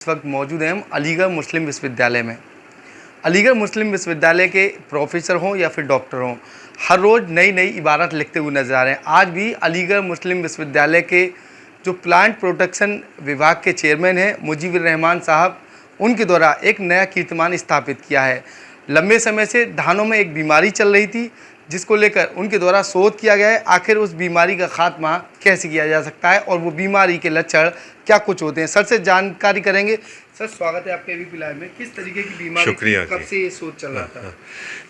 इस वक्त मौजूद हैं हम अलीगढ़ मुस्लिम विश्वविद्यालय में। अलीगढ़ मुस्लिम विश्वविद्यालय के प्रोफेसर हों या फिर डॉक्टर हों, हर रोज़ नई नई इबारत लिखते हुए नजर आ रहे हैं। आज भी अलीगढ़ मुस्लिम विश्वविद्यालय के जो प्लांट प्रोटेक्शन विभाग के चेयरमैन हैं मुजीबुर रहमान साहब, उनके द्वारा एक नया कीर्तिमान स्थापित किया है। लंबे समय से धानों में एक बीमारी चल रही थी, जिसको लेकर उनके द्वारा शोध किया गया है। आखिर उस बीमारी का खात्मा कैसे किया जा सकता है और वो बीमारी के लक्षण क्या कुछ होते हैं, सर से जानकारी करेंगे। सर, स्वागत है आपके अभी लाइव में। किस तरीके की बीमारी, शुक्रिया, कब से ये शोध चल रहा था?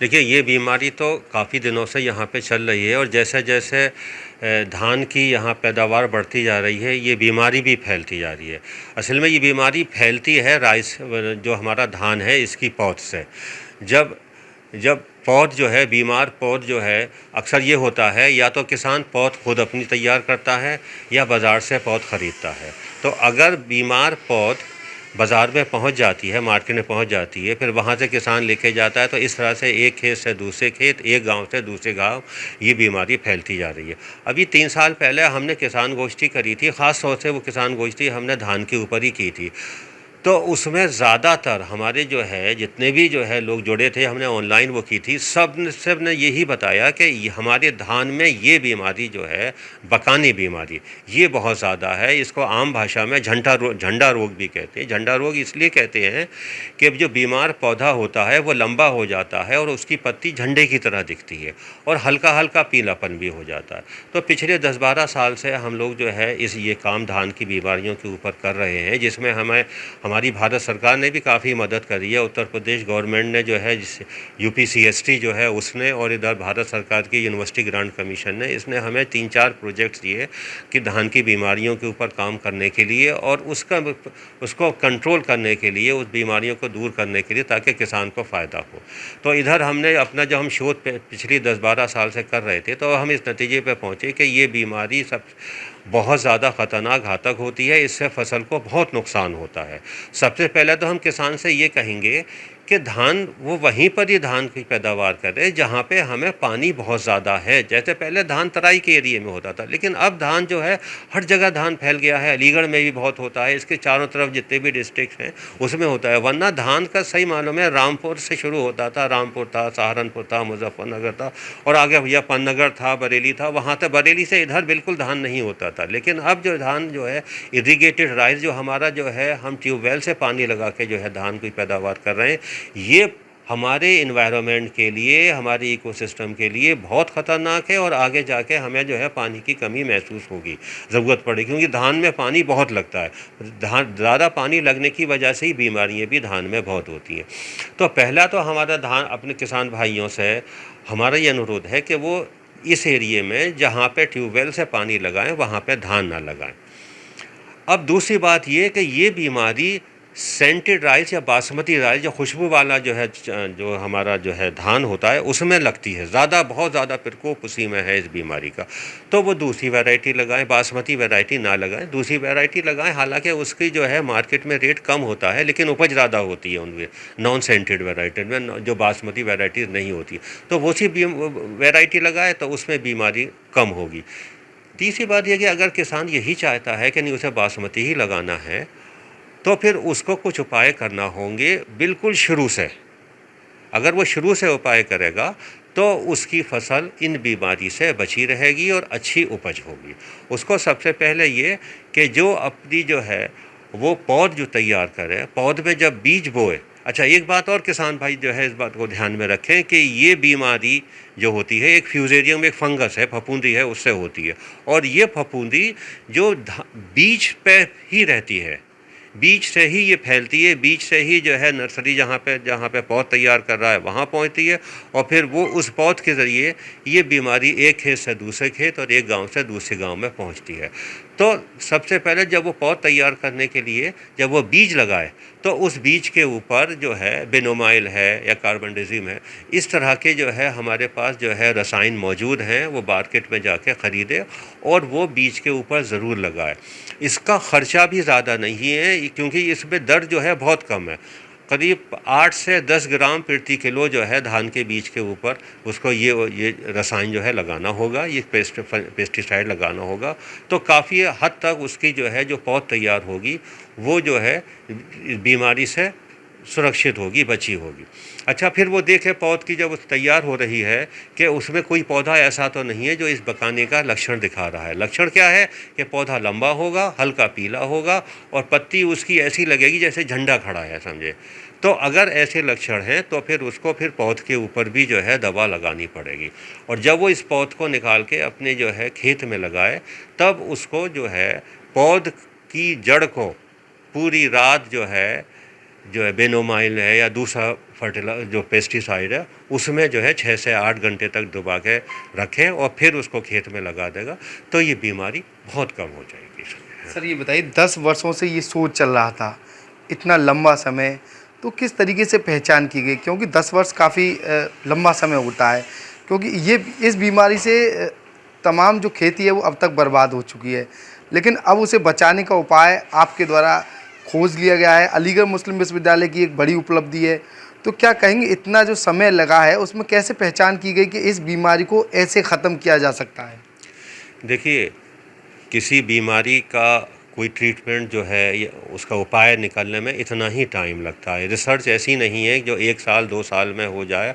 देखिए, ये बीमारी तो काफ़ी दिनों से यहाँ पे चल रही है और जैसे जैसे धान की यहाँ पैदावार बढ़ती जा रही है, ये बीमारी भी फैलती जा रही है। असल में ये बीमारी फैलती है राइस, जो हमारा धान है, इसकी पौध से। जब जब पौध जो है, बीमार पौध जो है, अक्सर ये होता है या तो किसान पौध खुद अपनी तैयार करता है या बाज़ार से पौध ख़रीदता है। तो अगर बीमार पौध बाज़ार में पहुंच जाती है, मार्केट में पहुंच जाती है, फिर वहां से किसान लेके जाता है, तो इस तरह से एक खेत से दूसरे खेत, एक गांव से दूसरे गांव ये बीमारी फैलती जा रही है। अभी 3 साल पहले हमने किसान गोष्ठी करी थी, ख़ास तौर से वो किसान गोष्ठी हमने धान के ऊपर ही की थी। तो उसमें ज़्यादातर हमारे जो है, जितने भी जो है लोग जुड़े थे, हमने ऑनलाइन वो की थी, सब ने यही बताया कि हमारे धान में ये बीमारी जो है, बकानी बीमारी, ये बहुत ज़्यादा है। इसको आम भाषा में झंडा रोग भी कहते हैं। झंडा रोग इसलिए कहते हैं कि जो बीमार पौधा होता है वो लंबा हो जाता है और उसकी पत्ती झंडे की तरह दिखती है और हल्का हल्का पीलापन भी हो जाता है। तो पिछले 10-12 साल से हम लोग जो है ये काम धान की बीमारियों के ऊपर कर रहे हैं, जिसमें हमारी भारत सरकार ने भी काफ़ी मदद करी है। उत्तर प्रदेश गवर्नमेंट ने जो है, UPCST जो है उसने, और इधर भारत सरकार की यूनिवर्सिटी ग्रांट कमीशन ने, इसने हमें 3-4 प्रोजेक्ट्स दिए कि धान की बीमारियों के ऊपर काम करने के लिए और उसको कंट्रोल करने के लिए, उस बीमारियों को दूर करने के लिए, ताकि किसान को फ़ायदा हो। तो इधर हमने अपना जो हम शोध पिछली 10-12 साल से कर रहे थे, तो हम इस नतीजे पे पहुँचे कि ये बीमारी बहुत ज़्यादा ख़तरनाक, घातक होती है। इससे फसल को बहुत नुकसान होता है। सबसे पहले तो हम किसान से ये कहेंगे कि धान, वो वहीं पर ही धान की पैदावार करें जहाँ पे हमें पानी बहुत ज़्यादा है। जैसे पहले धान तराई के एरिए में होता था, लेकिन अब धान जो है हर जगह धान फैल गया है। अलीगढ़ में भी बहुत होता है, इसके चारों तरफ जितने भी डिस्ट्रिक्ट हैं उसमें होता है। वरना धान का सही मालूम है रामपुर से शुरू होता था, रामपुर था, सहारनपुर था, मुजफ्फरनगर था और आगे भैया पन्नगर था, बरेली था, वहाँ तक बरेली से इधर बिल्कुल धान नहीं होता था। लेकिन अब जो धान जो है, इरीगेटेड राइस जो हमारा जो है, हम ट्यूबवेल से पानी लगा के जो है धान की पैदावार कर रहे हैं, ये हमारे इन्वायरमेंट के लिए, हमारे इकोसिस्टम के लिए बहुत ख़तरनाक है और आगे जाके हमें जो है पानी की कमी महसूस होगी, ज़रूरत पड़ेगी, क्योंकि धान में पानी बहुत लगता है। धान ज़्यादा पानी लगने की वजह से ही बीमारियां भी धान में बहुत होती हैं। तो पहला तो हमारा धान अपने किसान भाइयों से हमारा ये अनुरोध है कि वो इस एरिए में जहाँ पे ट्यूबवेल से पानी लगाएं, वहाँ पे धान ना लगाएं। अब दूसरी बात ये कि ये बीमारी सेंटेड राइस या बासमती राइस, जो खुशबू वाला जो है, जो हमारा जो है धान होता है, उसमें लगती है ज़्यादा, बहुत ज़्यादा प्रकोप उसी में है इस बीमारी का। तो वो दूसरी वैरायटी लगाएं, बासमती वैरायटी ना लगाएं, दूसरी वैरायटी लगाएं। हालांकि उसकी जो है मार्केट में रेट कम होता है, लेकिन उपज ज़्यादा होती है उनमें, नॉन सेंटेड वैरायटी में, जो बासमती वैरायटी नहीं होती। तो वो सी वैरायटी लगाए तो उसमें बीमारी कम होगी। तीसरी बात यह कि अगर किसान यही चाहता है कि नहीं उसे बासमती ही लगाना है, तो फिर उसको कुछ उपाय करना होंगे बिल्कुल शुरू से। अगर वो शुरू से उपाय करेगा तो उसकी फसल इन बीमारी से बची रहेगी और अच्छी उपज होगी। उसको सबसे पहले ये कि जो अपनी जो है वो पौध जो तैयार करे, पौध में जब बीज बोए। अच्छा, एक बात और किसान भाई जो है इस बात को ध्यान में रखें कि ये बीमारी जो होती है, एक फ्यूजेरियम, एक फंगस है, फफूंदी है, उससे होती है। और ये फफूंदी जो बीज पे ही रहती है, बीज से ही ये फैलती है, बीज से ही जो है नर्सरी जहाँ पे पौध तैयार कर रहा है वहाँ पहुँचती है और फिर वो उस पौध के ज़रिए ये बीमारी एक खेत से दूसरे खेत और एक गांव से दूसरे गांव में पहुँचती है। तो सबसे पहले जब वो पौध तैयार करने के लिए जब वो बीज लगाए, तो उस बीज के ऊपर जो है बेनोमाइल है या कार्बनडाजिम है, इस तरह के जो है हमारे पास जो है रसायन मौजूद हैं, वो मार्केट में जाके ख़रीदे और वो बीज के ऊपर ज़रूर लगाए। इसका ख़र्चा भी ज़्यादा नहीं है, क्योंकि इसमें दर जो है बहुत कम है। करीब 8 से 10 ग्राम प्रति किलो जो है धान के बीज के ऊपर उसको ये रसायन जो है लगाना होगा, ये पेस्टिसाइड लगाना होगा। तो काफ़ी हद तक उसकी जो है जो पौध तैयार होगी वो जो है बीमारी से सुरक्षित होगी, बची होगी। अच्छा, फिर वो देखे पौध की जब तैयार हो रही है कि उसमें कोई पौधा ऐसा तो नहीं है जो इस बकाने का लक्षण दिखा रहा है। लक्षण क्या है कि पौधा लंबा होगा, हल्का पीला होगा और पत्ती उसकी ऐसी लगेगी जैसे झंडा खड़ा है, समझे। तो अगर ऐसे लक्षण हैं तो फिर उसको फिर पौध के ऊपर भी जो है दवा लगानी पड़ेगी। और जब वो इस पौध को निकाल के अपने जो है खेत में लगाए, तब उसको जो है पौध की जड़ को पूरी रात जो है बेनोमाइल है या दूसरा जो पेस्टिसाइड है उसमें जो है 6 से 8 घंटे तक डुबा के रखें और फिर उसको खेत में लगा देगा, तो ये बीमारी बहुत कम हो जाएगी। सर ये बताइए, 10 वर्षों से ये सोच चल रहा था, इतना लंबा समय, तो किस तरीके से पहचान की गई? क्योंकि 10 वर्ष काफ़ी लंबा समय होता है, क्योंकि ये इस बीमारी से तमाम जो खेती है वो अब तक बर्बाद हो चुकी है, लेकिन अब उसे बचाने का उपाय आपके द्वारा खोज लिया गया है। अलीगढ़ मुस्लिम विश्वविद्यालय की एक बड़ी उपलब्धि है। तो क्या कहेंगे, इतना जो समय लगा है उसमें कैसे पहचान की गई कि इस बीमारी को ऐसे ख़त्म किया जा सकता है? देखिए, किसी बीमारी का कोई ट्रीटमेंट जो है उसका उपाय निकलने में इतना ही टाइम लगता है। रिसर्च ऐसी नहीं है जो 1 साल 2 साल में हो जाए,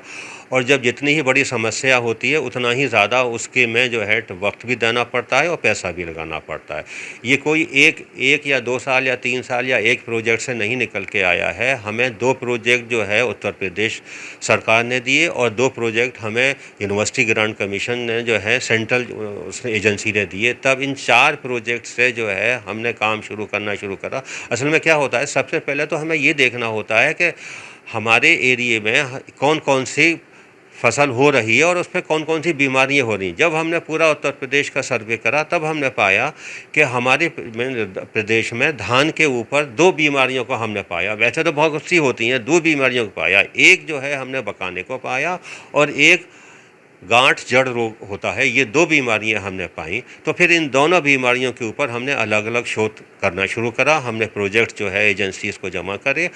और जब जितनी ही बड़ी समस्या होती है उतना ही ज़्यादा उसके में जो है वक्त भी देना पड़ता है और पैसा भी लगाना पड़ता है। ये कोई एक या 2 साल या 3 साल या एक प्रोजेक्ट से नहीं निकल के आया है। हमें 2 प्रोजेक्ट जो है उत्तर प्रदेश सरकार ने दिए और 2 प्रोजेक्ट हमें यूनिवर्सिटी ग्रांट कमीशन ने जो है सेंट्रल उसने एजेंसी ने दिए। तब इन 4 प्रोजेक्ट से जो है हमने काम शुरू करा। असल में क्या होता है, सबसे पहले तो हमें ये देखना होता है कि हमारे एरिए में कौन कौन सी फसल हो रही है और उस पर कौन कौन सी बीमारियां हो रही हैं। जब हमने पूरा उत्तर प्रदेश का सर्वे करा तब हमने पाया कि हमारे प्रदेश में धान के ऊपर 2 बीमारियों को हमने पाया। वैसे तो बहुत सी होती हैं, 2 बीमारियों को पाया। एक जो है हमने बकाने को पाया और एक गांठ जड़ रोग होता है। ये 2 बीमारियां हमने पाई। तो फिर इन दोनों बीमारियों के ऊपर हमने अलग अलग शोध करना शुरू करा। हमने प्रोजेक्ट जो है एजेंसीज़ को जमा करे,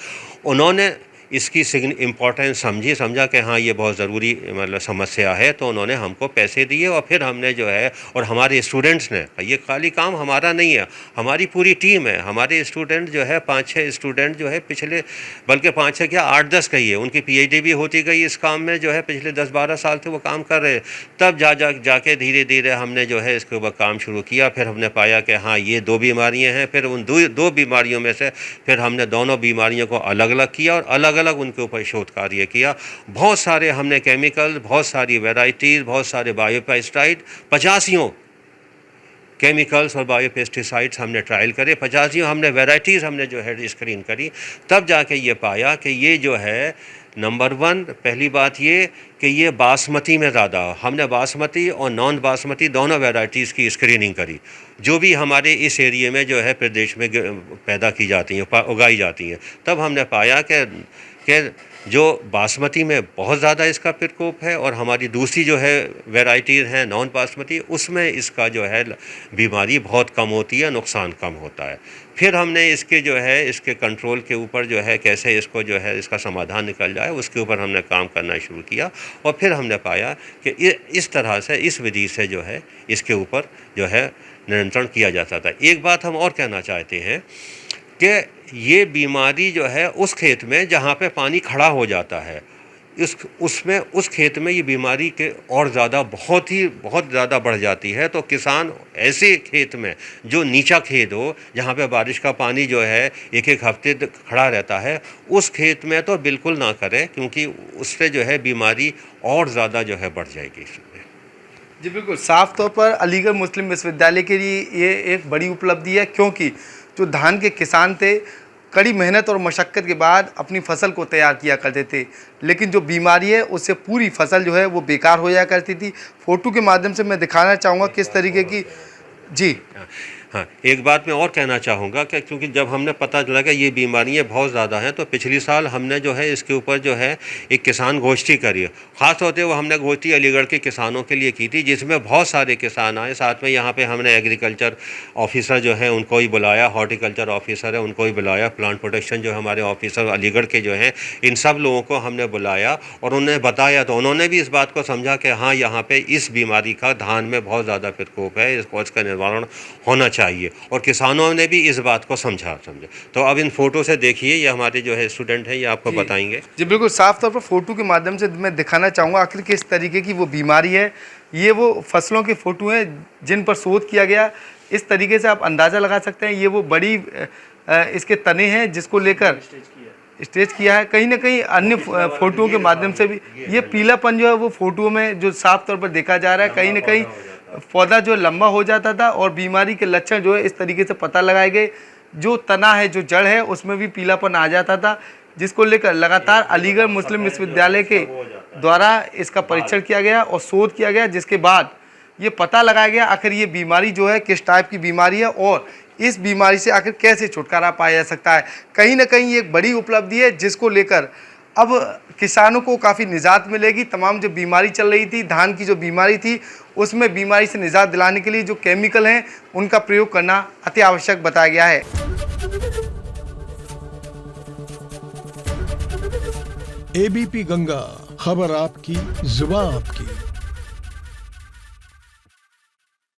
उन्होंने इसकी इम्पोर्टेंस समझा कि हाँ ये बहुत ज़रूरी मतलब समस्या है, तो उन्होंने हमको पैसे दिए और फिर हमने जो है और हमारे स्टूडेंट्स ने, ये खाली काम हमारा नहीं है, हमारी पूरी टीम है। हमारे स्टूडेंट जो है 5-6 स्टूडेंट जो है पिछले, बल्कि 5-6 क्या 8-10 कहिए, उनकी PhD भी होती गई इस काम में, जो है पिछले 10-12 साल से वो काम कर रहे। तब जाके धीरे धीरे हमने जो है इसके ऊपर काम शुरू किया। फिर हमने पाया कि हाँ ये 2 बीमारियाँ हैं। फिर उन 2 बीमारियों में से फिर हमने दोनों बीमारियों को अलग अलग किया और अलग अलग उनके ऊपर शोध कार्य किया। बहुत सारे हमने केमिकल, बहुत सारी वैरायटीज़, बहुत सारे बायोपेस्टिसाइड, 85 केमिकल्स और बायोपेस्टिसाइड्स हमने ट्रायल करे। 85 हमने वैरायटीज़ हमने जो है स्क्रीन करी। तब जाके ये पाया कि ये जो है नंबर 1 पहली बात ये कि ये बासमती में ज़्यादा, हमने बासमती और नॉन बासमती दोनों वैरायटीज़ की स्क्रीनिंग करी जो भी हमारे इस एरिए में जो है प्रदेश में पैदा की जाती हैं, उगाई जाती हैं। तब हमने पाया कि जो बासमती में बहुत ज़्यादा इसका प्रकोप है और हमारी दूसरी जो है वैरायटीज़ हैं नॉन बासमती, उसमें इसका जो है बीमारी बहुत कम होती है, नुकसान कम होता है। फिर हमने इसके जो है इसके कंट्रोल के ऊपर जो है कैसे इसको जो है इसका समाधान निकल जाए उसके ऊपर हमने काम करना शुरू किया और फिर हमने पाया कि इस तरह से, इस विधि से जो है इसके ऊपर जो है नियंत्रण किया जा सकता है। एक बात हम और कहना चाहते हैं कि ये बीमारी जो है उस खेत में जहाँ पे पानी खड़ा हो जाता है, उस खेत में ये बीमारी के और ज़्यादा बहुत ज़्यादा बढ़ जाती है। तो किसान ऐसे खेत में जो नीचा खेत हो, जहाँ पे बारिश का पानी जो है 1-1 हफ्ते तक खड़ा रहता है, उस खेत में तो बिल्कुल ना करें, क्योंकि उससे जो है बीमारी और ज़्यादा जो है बढ़ जाएगी इसमें। जी बिल्कुल, साफ तौर पर अलीगढ़ मुस्लिम विश्वविद्यालय के लिए ये एक बड़ी उपलब्धि है, क्योंकि जो धान के किसान थे कड़ी मेहनत और मशक्क़त के बाद अपनी फसल को तैयार किया करते थे, लेकिन जो बीमारी है उससे पूरी फसल जो है वो बेकार हो जाया करती थी। फ़ोटो के माध्यम से मैं दिखाना चाहूँगा किस तरीके की। जी हाँ, एक बात मैं और कहना चाहूँगा कि क्योंकि जब हमने पता चला कि ये बीमारियाँ बहुत ज़्यादा हैं, तो पिछले साल हमने जो है इसके ऊपर जो है एक किसान गोष्ठी करी। ख़ास तौर पे वो हमने गोष्ठी अलीगढ़ के किसानों के लिए की थी, जिसमें बहुत सारे किसान आए। साथ में यहाँ पे हमने एग्रीकल्चर ऑफिसर जो है उनको ही बुलाया, हॉर्टिकल्चर ऑफिसर है उनको ही बुलाया, प्लांट प्रोटेक्शन जो है हमारे ऑफिसर अलीगढ़ के जो हैं, इन सब लोगों को हमने बुलाया और उन्हें बताया। तो उन्होंने भी इस बात को समझा कि हाँ, यहाँ पे इस बीमारी का धान में बहुत ज़्यादा प्रकोप है, इसका निवारण होना चाहिए, और किसानों ने भी इस बात को समझा। तो अब इन फोटो से देखिए, ये हमारे जो है स्टूडेंट हैं, ये आपको बताएंगे। जी बिल्कुल, साफ तौर पर फोटो के माध्यम से मैं दिखाना चाहूँगा आखिर किस तरीके की वो बीमारी है। ये वो फसलों की फ़ोटो हैं जिन पर शोध किया गया। इस तरीके से आप अंदाज़ा लगा सकते हैं, ये वो बड़ी इसके तने हैं जिसको लेकर स्टेज किया है। कहीं ना कहीं अन्य फोटोओं के माध्यम से भी ये पीलापन जो है वो फोटो में जो साफ तौर पर देखा जा रहा है। कहीं ना कहीं पौधा जो लंबा हो जाता था और बीमारी के लक्षण जो है इस तरीके से पता लगाए गए। जो तना है, जो जड़ है, उसमें भी पीलापन आ जाता था, जिसको लेकर लगातार अलीगढ़ मुस्लिम विश्वविद्यालय के द्वारा इसका परीक्षण किया गया और शोध किया गया, जिसके बाद ये पता लगाया गया आखिर ये बीमारी जो है किस टाइप की बीमारी है और इस बीमारी से आखिर कैसे छुटकारा पाया जा सकता है। कहीं ना कहीं ये एक बड़ी उपलब्धि है जिसको लेकर अब किसानों को काफ़ी निजात मिलेगी। तमाम जो बीमारी चल रही थी, धान की जो बीमारी थी, उसमें बीमारी से निजात दिलाने के लिए जो केमिकल हैं उनका प्रयोग करना अति आवश्यक बताया गया है। एबीपी गंगा, खबर आपकी, जुबान आपकी।